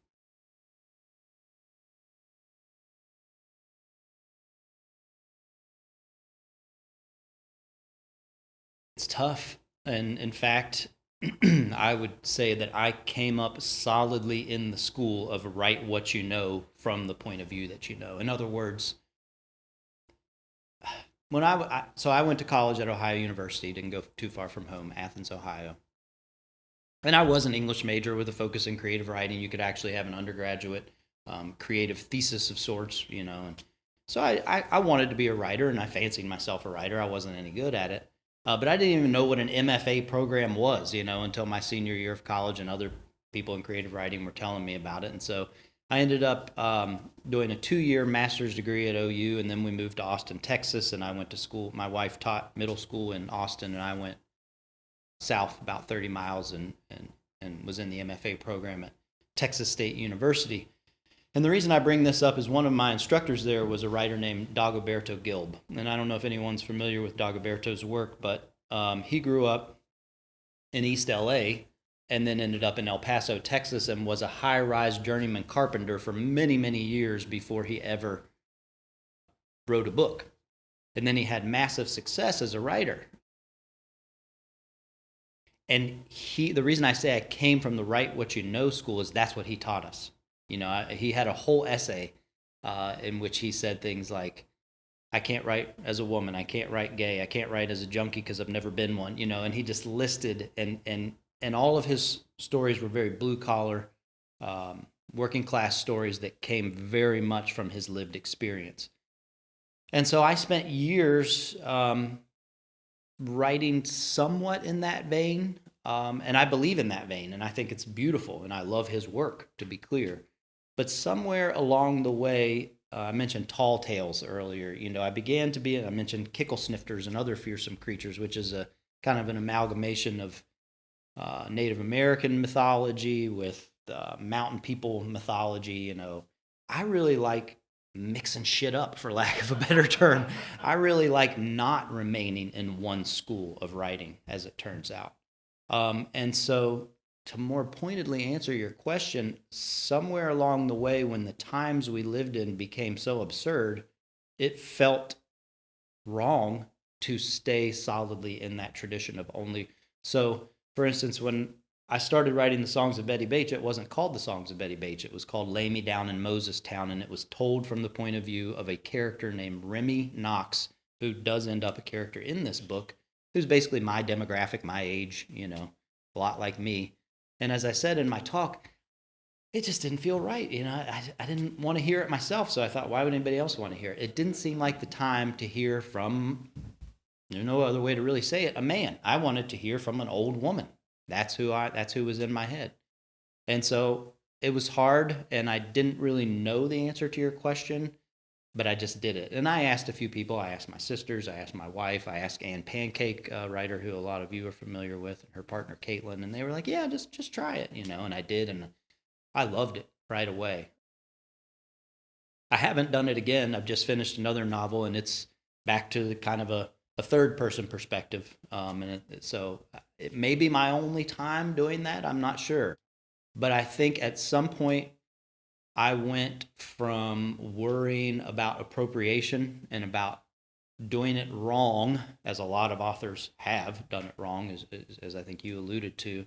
It's tough. And in fact, I would say that I came up solidly in the school of write what you know from the point of view that you know. In other words, when I went to college at Ohio University, didn't go too far from home, Athens, Ohio. And I was an English major with a focus in creative writing. You could actually have an undergraduate creative thesis of sorts, And so I wanted to be a writer, and I fancied myself a writer. I wasn't any good at it. But I didn't even know what an MFA program was, until my senior year of college, and other people in creative writing were telling me about it. And so I ended up doing a 2-year master's degree at OU, and then we moved to Austin, Texas, and I went to school. My wife taught middle school in Austin, and I went south about 30 miles and was in the MFA program at Texas State University. And the reason I bring this up is one of my instructors there was a writer named Dagoberto Gilb. And I don't know if anyone's familiar with Dagoberto's work, but he grew up in East LA and then ended up in El Paso, Texas, and was a high-rise journeyman carpenter for many, many years before he ever wrote a book. And then he had massive success as a writer. And the reason I say I came from the Write What You Know school is that's what he taught us. He had a whole essay in which he said things like, I can't write as a woman, I can't write gay, I can't write as a junkie because I've never been one, and he just listed, and all of his stories were very blue-collar, working-class stories that came very much from his lived experience. And so I spent years writing somewhat in that vein, and I believe in that vein, and I think it's beautiful, and I love his work, to be clear. But somewhere along the way, I mentioned tall tales earlier. I mentioned Kickle Snifters and Other Fearsome Creatures, which is a kind of an amalgamation of Native American mythology with mountain people mythology. I really like mixing shit up, for lack of a better term. I really like not remaining in one school of writing, as it turns out. And so, to more pointedly answer your question, somewhere along the way, when the times we lived in became so absurd, it felt wrong to stay solidly in that tradition of only. So, for instance, when I started writing the Songs of Betty Baach, it wasn't called the Songs of Betty Baach. It was called Lay Me Down in Moses Town, and it was told from the point of view of a character named Remy Knox, who does end up a character in this book, who's basically my demographic, my age, a lot like me. And as I said in my talk, it just didn't feel right. I didn't want to hear it myself, so I thought, why would anybody else want to hear it? It didn't seem like the time to hear from, there's no other way to really say it, a man. I wanted to hear from an old woman. That's who was in my head. And so it was hard, and I didn't really know the answer to your question, but I just did it. And I asked a few people. I asked my sisters. I asked my wife. I asked Ann Pancake, a writer who a lot of you are familiar with, and her partner Caitlin. And they were like, yeah, just try it, And I did, and I loved it right away. I haven't done it again. I've just finished another novel, and it's back to kind of a a third person perspective. So it may be my only time doing that. I'm not sure. But I think at some point I went from worrying about appropriation and about doing it wrong, as a lot of authors have done it wrong, as I think you alluded to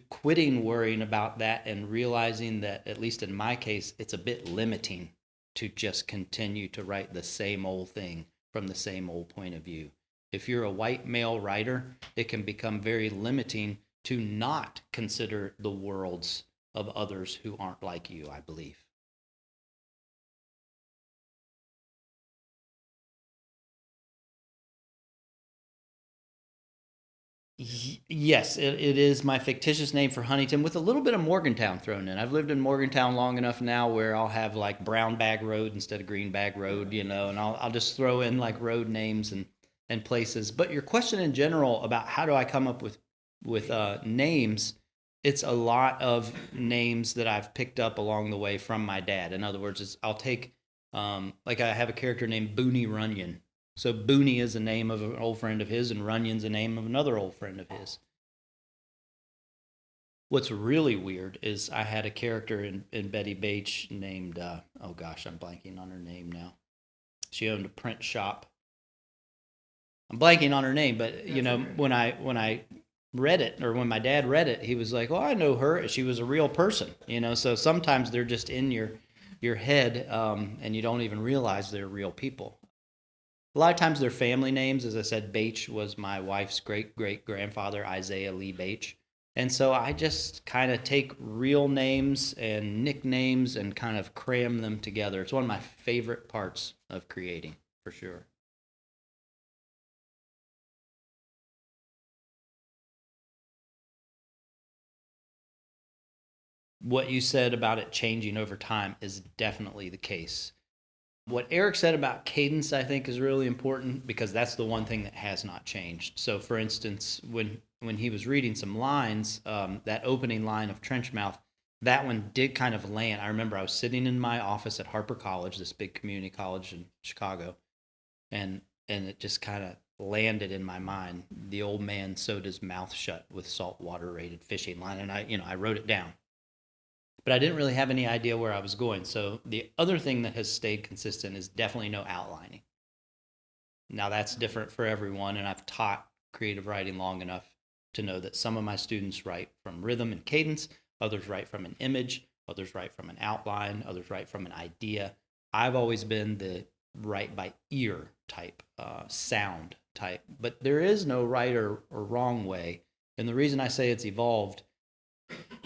quitting worrying about that and realizing that, at least in my case, it's a bit limiting to just continue to write the same old thing from the same old point of view. If you're a white male writer, it can become very limiting to not consider the worlds of others who aren't like you, I believe. Yes, it is my fictitious name for Huntington with a little bit of Morgantown thrown in. I've lived in Morgantown long enough now where I'll have like Brown Bag Road instead of Green Bag Road, and I'll just throw in like road names and places. But your question in general about how do I come up with names, it's a lot of names that I've picked up along the way from my dad. In other words, I'll take like I have a character named Booney Runyon. So Booney is the name of an old friend of his, and Runyon's the name of another old friend of his. What's really weird is I had a character in Betty Baach named, oh gosh, I'm blanking on her name now. She owned a print shop. I'm blanking on her name, but when I read it, or when my dad read it, he was like, "Well, I know her. She was a real person." So sometimes they're just in your head, and you don't even realize they're real people. A lot of times they're family names. As I said, Baach was my wife's great-great-grandfather, Isaiah Lee Baach. And so I just kind of take real names and nicknames and kind of cram them together. It's one of my favorite parts of creating, for sure. What you said about it changing over time is definitely the case. What Eric said about cadence, I think, is really important because that's the one thing that has not changed. So, for instance, when he was reading some lines, that opening line of Trenchmouth, that one did kind of land. I remember I was sitting in my office at Harper College, this big community college in Chicago, and it just kind of landed in my mind. The old man sewed his mouth shut with saltwater rated fishing line, and I wrote it down. But I didn't really have any idea where I was going. So the other thing that has stayed consistent is definitely no outlining. Now that's different for everyone, and I've taught creative writing long enough to know that some of my students write from rhythm and cadence, others write from an image, others write from an outline, others write from an idea. I've always been the write by ear type, sound type, but there is no right or wrong way. And the reason I say it's evolved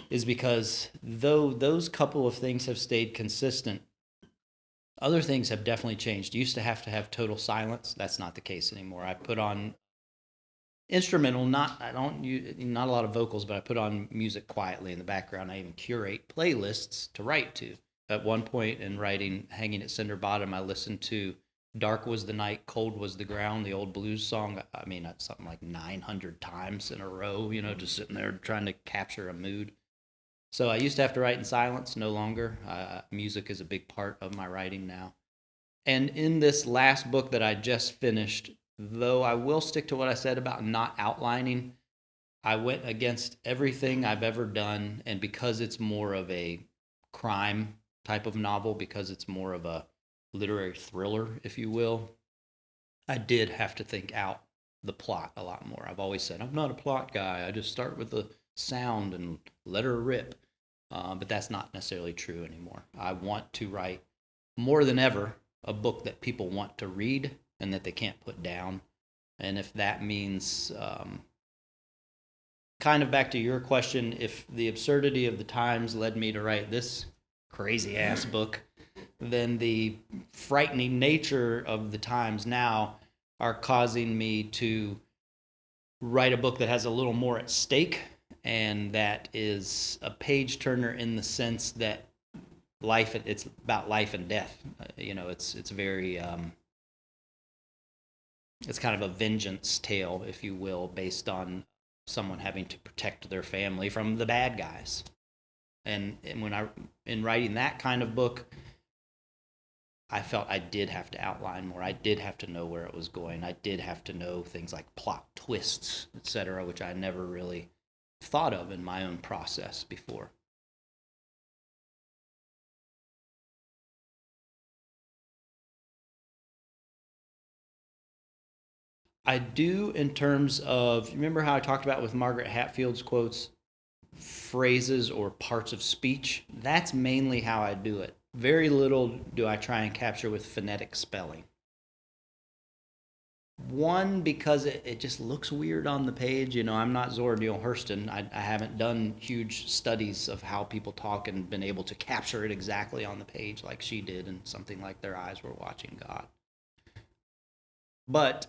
is because though those couple of things have stayed consistent, other things have definitely changed. You used to have total silence. That's not the case anymore. I put on instrumental, not a lot of vocals, but I put on music quietly in the background. I even curate playlists to write to. At one point in writing Hanging at Cinder Bottom, I listened to Dark Was the Night, Cold Was the Ground, the old blues song. I mean, that's something like 900 times in a row, just sitting there trying to capture a mood. So I used to have to write in silence, no longer. Music is a big part of my writing now. And in this last book that I just finished, though I will stick to what I said about not outlining, I went against everything I've ever done. And because it's more of a crime type of novel, because it's more of a literary thriller, if you will, I did have to think out the plot a lot more. I've always said, I'm not a plot guy. I just start with the sound and let her rip. But that's not necessarily true anymore. I want to write more than ever a book that people want to read and that they can't put down. And if that means, kind of back to your question, if the absurdity of the times led me to write this crazy ass book, then the frightening nature of the times now are causing me to write a book that has a little more at stake, and that is a page turner in the sense that it's about life and death. It's very it's kind of a vengeance tale, if you will, based on someone having to protect their family from the bad guys. And in writing that kind of book, I felt I did have to outline more. I did have to know where it was going. I did have to know things like plot twists, etc., which I never really thought of in my own process before. I do in terms of, remember how I talked about with Margaret Hatfield's quotes, phrases or parts of speech? That's mainly how I do it. Very little do I try and capture with phonetic spelling. One, because it just looks weird on the page. You know, I'm not Zora Neale Hurston. I haven't done huge studies of how people talk and been able to capture it exactly on the page like she did in something like Their Eyes Were Watching God. But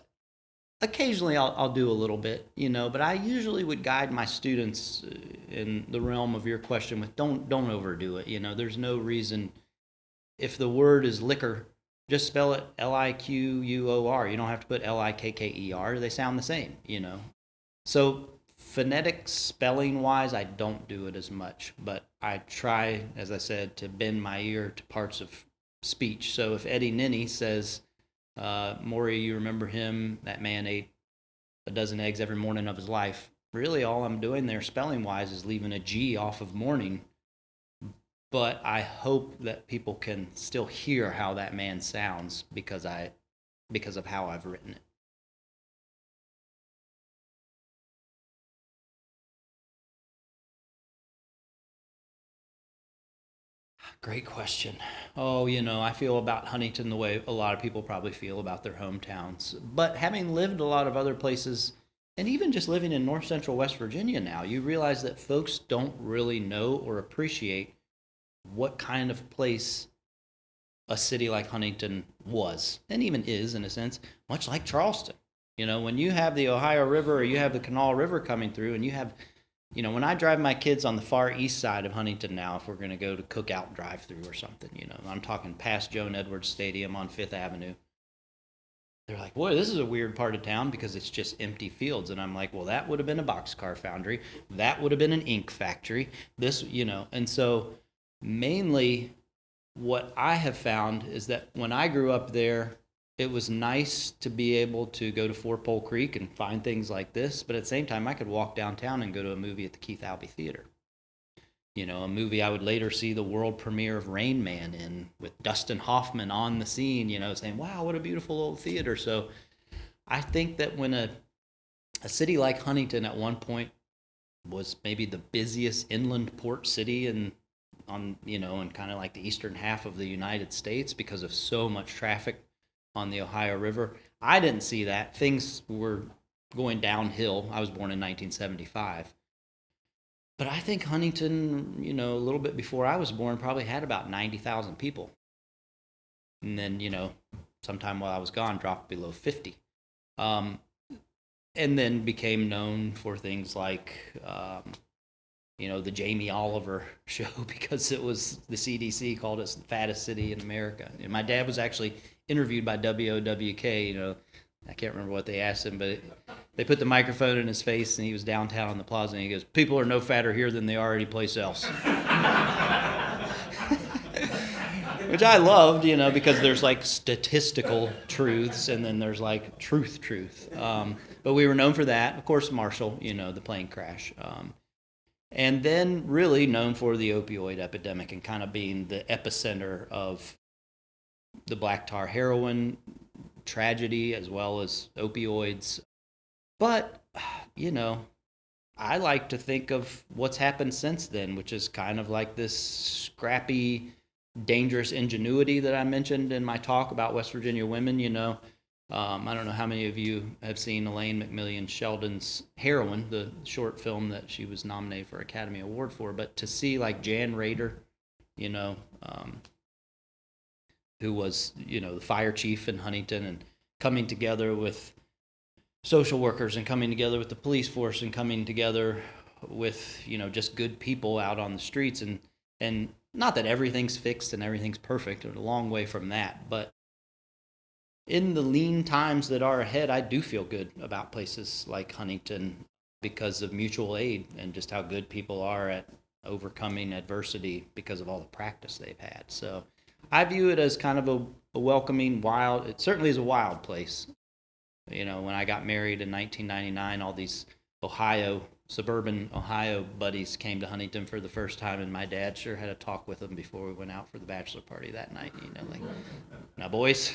occasionally I'll do a little bit, you know, but I usually would guide my students in the realm of your question with don't overdo it. You know, there's no reason, if the word is liquor, just spell it Liquor. You don't have to put Likker. They sound the same, you know. So phonetic spelling wise, I don't do it as much, but I try, as I said, to bend my ear to parts of speech. So if Eddie Ninny says, Maury, you remember him, that man ate a dozen eggs every morning of his life. Really all I'm doing there spelling wise is leaving a G off of morning, but I hope that people can still hear how that man sounds because of how I've written it. Great question. Oh, you know, I feel about Huntington the way a lot of people probably feel about their hometowns. But having lived a lot of other places, and even just living in north central West Virginia now, you realize that folks don't really know or appreciate what kind of place a city like Huntington was, and even is in a sense, much like Charleston. You know, when you have the Ohio River or you have the Kanawha River coming through, and you have, you know, when I drive my kids on the far east side of Huntington now, if we're going to go to Cookout Drive-Through or something, you know, I'm talking past Joan Edwards Stadium on Fifth Avenue. They're like, boy, this is a weird part of town because it's just empty fields. And I'm like, well, that would have been a boxcar foundry. That would have been an ink factory. This, you know, and so mainly what I have found is that when I grew up there, it was nice to be able to go to Four Pole Creek and find things like this, but at the same time, I could walk downtown and go to a movie at the Keith Albee Theater. You know, a movie I would later see the world premiere of Rain Man in with Dustin Hoffman on the scene, you know, saying, wow, what a beautiful old theater. So I think that when a city like Huntington at one point was maybe the busiest inland port city in kind of like the eastern half of the United States because of so much traffic on the Ohio River. I didn't see that. Things were going downhill. I was born in 1975. But I think Huntington, you know, a little bit before I was born, probably had about 90,000 people. And then, you know, sometime while I was gone, dropped below 50. And then became known for things like, you know, the Jamie Oliver show because it was the CDC called us the fattest city in America. And my dad was actually interviewed by WOWK, you know, I can't remember what they asked him, but they put the microphone in his face and he was downtown on the plaza and he goes, people are no fatter here than they are any place else. Which I loved, you know, because there's like statistical truths and then there's like truth. But we were known for that. Of course, Marshall, you know, the plane crash. And then really known for the opioid epidemic and kind of being the epicenter of the black tar heroin tragedy as well as opioids. But, you know, I like to think of what's happened since then, which is kind of like this scrappy, dangerous ingenuity that I mentioned in my talk about West Virginia women, you know. I don't know how many of you have seen Elaine McMillan Sheldon's Heroine, the short film that she was nominated for Academy Award for, but to see like Jan Rader, you know, who was, you know, the fire chief in Huntington and coming together with social workers and coming together with the police force and coming together with, you know, just good people out on the streets. And not that everything's fixed and everything's perfect, we're a long way from that, but in the lean times that are ahead, I do feel good about places like Huntington because of mutual aid and just how good people are at overcoming adversity because of all the practice they've had. So I view it as kind of a welcoming, wild. It certainly is a wild place. You know, when I got married in 1999, all these suburban Ohio buddies came to Huntington for the first time, and my dad sure had a talk with them before we went out for the bachelor party that night. You know, like, now boys,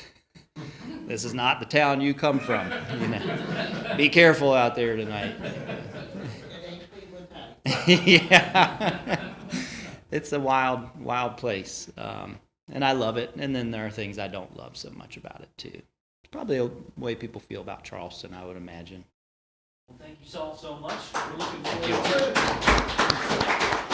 this is not the town you come from. You know, be careful out there tonight. Yeah, it's a wild place, and I love it. And then there are things I don't love so much about it too. It's probably the way people feel about Charleston, I would imagine. Well, thank you all so much. We're looking forward to it.